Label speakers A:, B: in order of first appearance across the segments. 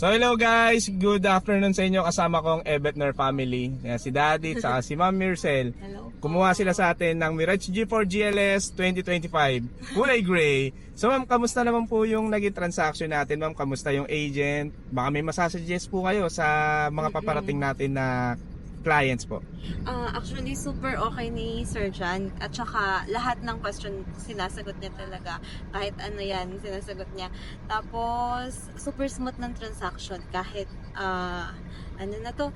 A: So hello guys, good afternoon sa inyo. Kasama kong Ebetner family, si Daddy at si Ma'am Mircel.
B: Hello.
A: Kumuha sila sa atin ng Mirage G4 GLS 2025 kulay gray. So ma'am, kamusta naman po yung naging transaction natin ma'am? Kamusta yung agent? Baka may masasuggest po kayo sa mga paparating natin na clients po.
B: Actually, super okay ni Sir John. At saka, lahat ng question sinasagot niya talaga. Kahit ano yan, sinasagot niya. Tapos, super smooth ng transaction. Kahit, ano na to,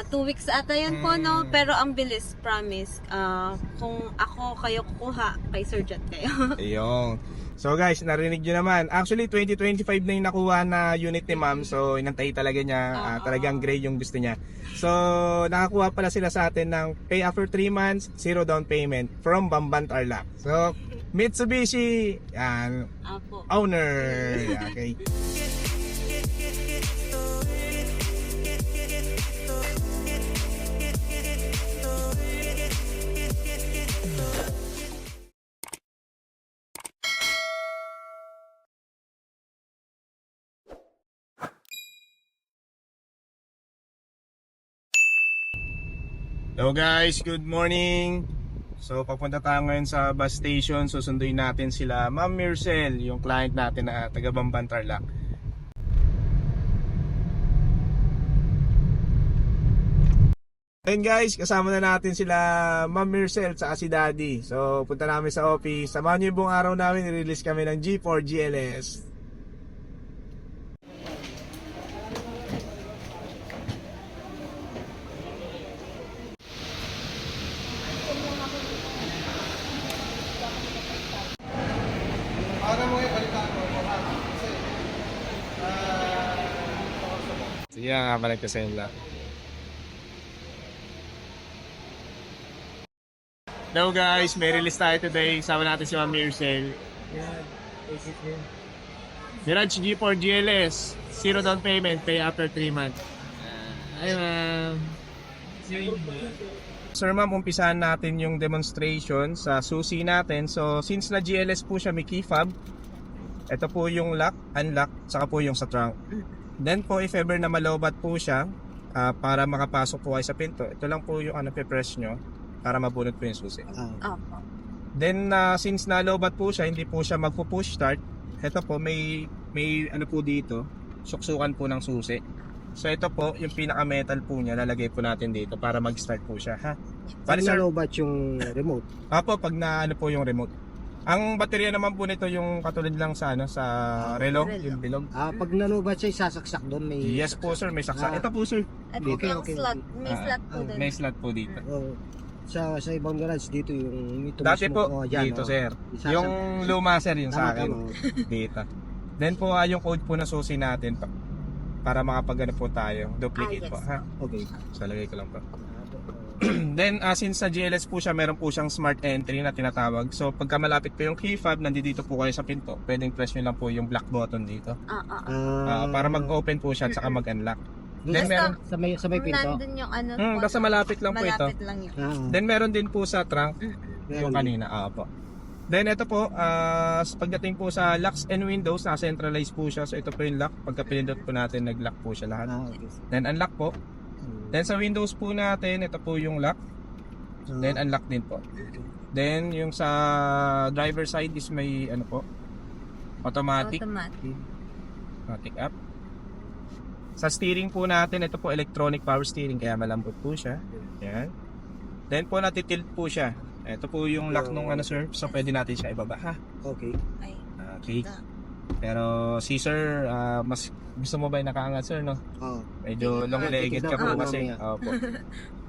B: 2 weeks ata yan po, no? Pero ang bilis, promise. Kung ako kayo kukuha, kay Sir John kayo.
A: Ayun. So guys, narinig nyo naman. Actually, 2025 na yung nakuha na unit ni ma'am. So, inantay talaga niya. Talagang gray yung gusto niya. So, nakakuha pala sila sa atin ng pay after 3 months, 0 down payment from Bamban Tarlac. So, Mitsubishi, yan,
B: Apo.
A: owner. Okay. Hello guys, good morning. So papunta tayo ngayon sa bus station. Susunduin natin sila Ma'am Mircel, yung client natin na taga Bamban Tarlac. And guys, kasama na natin sila Ma'am Mircel at si Daddy. So punta namin sa office. Samahan niyo yung buong araw namin, i-release kami ng G4 GLS. Sige nga balik ko sa inyo. Hello guys, may release tayo today. Sama natin si Ma'am Mircel. Mirage G4 GLS, 0 down payment, pay after 3 months. Hi ma'am. Sir ma'am, umpisahan natin yung demonstration sa susi natin. So since na GLS po siya, may key fob. Ito po yung lock, unlock, saka po yung sa trunk. Then po, if ever na malobat po siya, para makapasok po kayo sa pinto, ito lang po yung press nyo para mabunot po yung susi.
B: Apo.
A: Then since nalobat po siya, hindi po siya magpo-push start. Ito po, may ano po dito, suksukan po ng susi. So ito po, yung pinaka-metal po niya, lalagay po natin dito para mag-start po siya. Ha?
C: Pag nalobat yung remote.
A: Apo, pag na ano po yung remote. Ang baterya naman po nito yung katulad lang sa sa relo, yung bilog.
C: Pag nalobat siya, sasaksak doon. May...
A: Yes po sir, may saksak. Ito po sir.
B: At
C: Okay,
B: yung
C: okay,
B: slot,
C: okay.
B: may slot po doon.
A: May slot po dito.
C: Sa ibang garage dito yung ito
A: Dati
C: mismo,
A: po,
C: dyan,
A: dito sir.
C: Isasag-
A: Yung luma sir yung sa
C: Tama,
A: akin.
C: tama.
A: Dito. Then po yung code po na susi natin para makapagano po tayo. Duplicate
B: Yes.
A: po. Ha?
C: Okay.
A: So lagay ko lang po. Then since sa GLS po siya, meron po siyang smart entry na tinatawag. So pagka malapit po yung key fob, nandito po kayo sa pinto. Pwedeng press nyo lang po yung black button dito. Para mag-open po siya at saka mag-unlock. Then meron
C: sa may pinto.
B: Nandun yung ano po.
A: basta malapit lang po ito.
B: Malapit lang yun.
A: Then meron din po sa trunk yung
C: Meron
A: kanina. Po. Then ito po, pagdating po sa locks and windows, na-centralize po siya. So ito po yung lock. Pagka pinindot po natin, nag-lock po siya lahat.
C: Okay.
A: Then unlock po. Then sa windows po natin, ito po yung lock. Then unlock din po. Then yung sa driver side is may ano po, automatic up. Sa steering po natin, ito po electronic power steering, kaya malambot po siya. Yan. Then po natitilt po siya. Ito po yung lock nung sir, so pwede natin siya ibaba ha.
C: Okay.
B: Ay,
A: Okay. Pero si sir, mas gusto mo ba yung nakaangat sir, no? Medyo long-legged ka po kasi. Opo.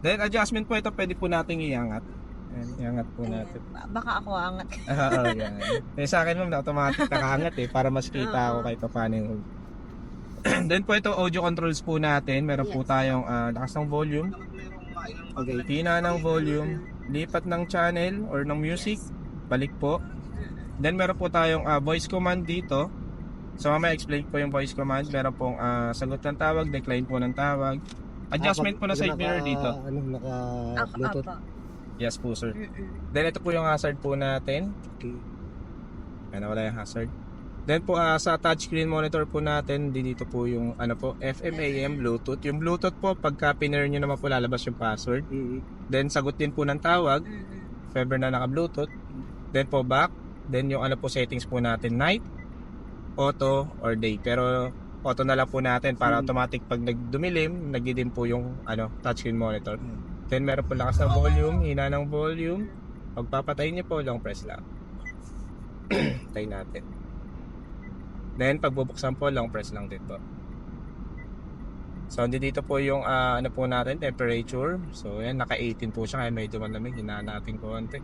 A: Then adjustment po ito, pwede po nating iangat. Ayan, iangat po natin.
B: baka ako angat.
A: Oo, yan. Sa akin ma'am, na automatic nakaangat para mas kita ako kahit pa paano yung... Then po ito, audio controls po natin. Meron po tayong lakas ng volume.
C: Okay.
A: Hina ng volume. Lipat ng channel or ng music. Balik po. Then meron po tayong voice command dito. So mamaya explain po yung voice command. Meron pong sagot ng tawag, decline po ng tawag. Adjustment po na side mirror dito.
C: Naka-Bluetooth.
A: Yes po sir. Then ito po yung hazard po natin.
C: Okay.
A: Wala yung hazard. Then po sa touchscreen monitor po natin, dito po yung ano po, FM, AM, Bluetooth. Yung Bluetooth po, pagka piner nyo naman po lalabas yung password. Then sagot din po ng tawag, if ever na naka-Bluetooth. Then po back, then yung ano po settings po natin, night, auto, or day. Pero auto na lang po natin para automatic pag nagdumilim, nagdidim po yung ano, touchscreen monitor. Then meron po lakas ng volume, hina ng volume. Pagpapatayin nyo po, long press lang. Tayo natin. Then pagbubuksan po, long press lang din po. So dito po yung ano po natin, temperature. So yan, naka 18 po siya, kaya medyo malamig, hinaan natin konti.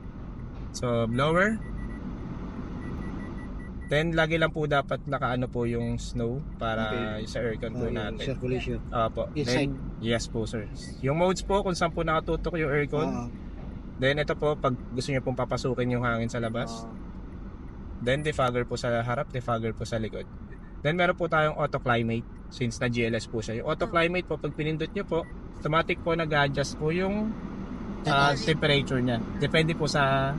A: So blower. Then lagi lang po dapat naka ano po yung snow para sa aircon po natin.
C: Circulation.
A: Opo.
C: Inside.
A: Then, yes po sir. Yung modes po kung saan po nakatutok yung aircon. Then ito po pag gusto niyo pong papasukin yung hangin sa labas. Then defogger po sa harap, defogger po sa likod. Then meron po tayong auto climate since na GLS po siya. Yung auto climate po pag pinindot niyo po, automatic po nag-adjust po yung temperature niya. Depende po sa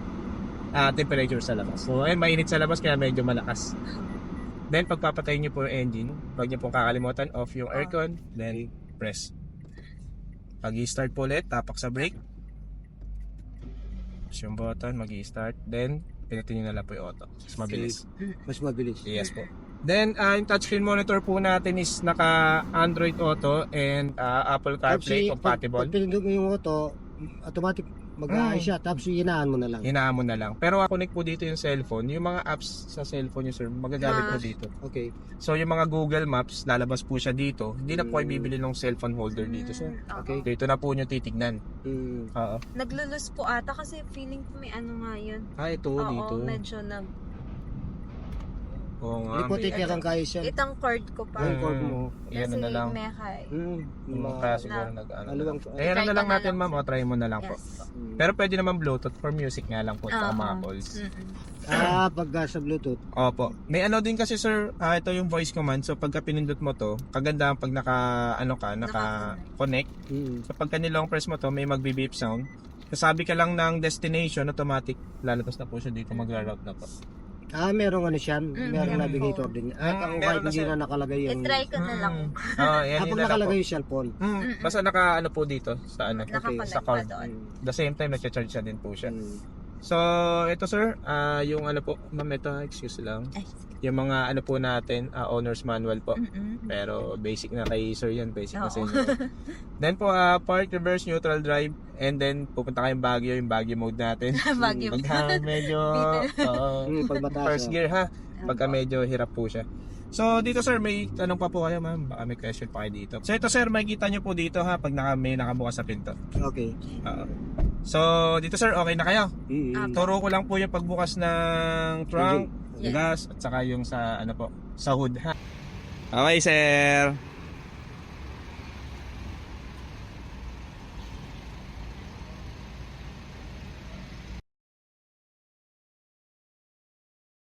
A: temperature sa labas. So ayun, mainit sa labas kaya medyo malakas. Then pagpapatayin niyo po yung engine, wag niyo pong kakalimutan off yung aircon, then press. Pag i-start po ulit, tapak sa brake. Push yung button, mag-i-start, then pinutin nyo na lang po yung auto. Mas mabilis.
C: Mas mabilis.
A: Yes po. Then, yung touchscreen monitor po natin is naka Android Auto and Apple CarPlay compatible.
C: Pag pinindot mo yung auto, automatic mag-aay siya. Tapos hinaan mo na lang.
A: Hinaan mo na lang. Pero connect po dito yung cellphone. Yung mga apps sa cellphone nyo, sir, magagamit po dito.
C: Okay.
A: So, yung mga Google Maps, lalabas po siya dito. Hindi na po kayo bibili ng cellphone holder dito, sir.
C: Okay.
A: Dito na po nyo titignan. Oo.
B: Naglulus po ata kasi feeling ko may ano nga yun.
A: Ito,
B: Oo,
A: dito.
B: medyo
A: Oo nga.
C: Hindi po titiyakan kayo siya.
B: itang cord ko pa.
C: Yung cord mo.
A: Yan
B: Kasi
A: na lang.
B: may high.
A: Kaya siguro nag-ano.
C: Aluwang.
A: Eh, ano
B: Try
A: na lang
B: ko na
A: natin,
B: lang,
A: ma'am. O, try mo na lang po.
B: Yes po.
A: Pero pwede naman Bluetooth for music nga lang po sa
B: Oo.
A: mga calls.
C: Pag sa Bluetooth.
A: Opo. May ano din kasi sir, ito yung voice command. So pagka pinindot mo to, kagandahan pag naka-connect. So pagka nilong press mo to, may magbi-beep sound. Kasabi ka lang ng destination, automatic lalabas na po siya dito, magra-route na po.
C: Merong ano siya, merong navigator din. Ako kahit
A: meron na
C: hindi
A: siya.
C: na nakalagay yung...
B: I-try ko na lang.
A: Yan
C: Pag
A: yun na lang
C: nakalagay
A: po.
C: yung cellphone.
A: Basta naka ano po dito sa ano,
B: Nakakonect
A: sa
B: pa
A: card.
B: doon.
A: The same time nagcha-charge siya din po siya. So, ito sir, yung ano po, ma'am, ito, excuse lang.
B: Ay,
A: Yung mga ano po natin, owner's manual po. Pero basic na kay sir yan, basic na sa
B: Oo.
A: inyo. Then po, park, reverse, neutral drive, and then pupunta kayong Baguio, yung Baguio mode natin.
B: Baguio.
A: Pagka medyo,
C: Pag mataas.
A: first gear ha, pagka medyo hirap po siya. So dito sir, may tanong pa po kayo ma'am, baka may question pa kayo dito. So ito sir, makikita nyo po dito ha, pag may nakabukas sa pinto.
C: Okay.
A: So dito sir, okay na kayo? Turo ko lang po yung pagbukas ng trunk,
B: Yes.
A: gas, at saka yung sa ano po, sa hood ha. Okay sir.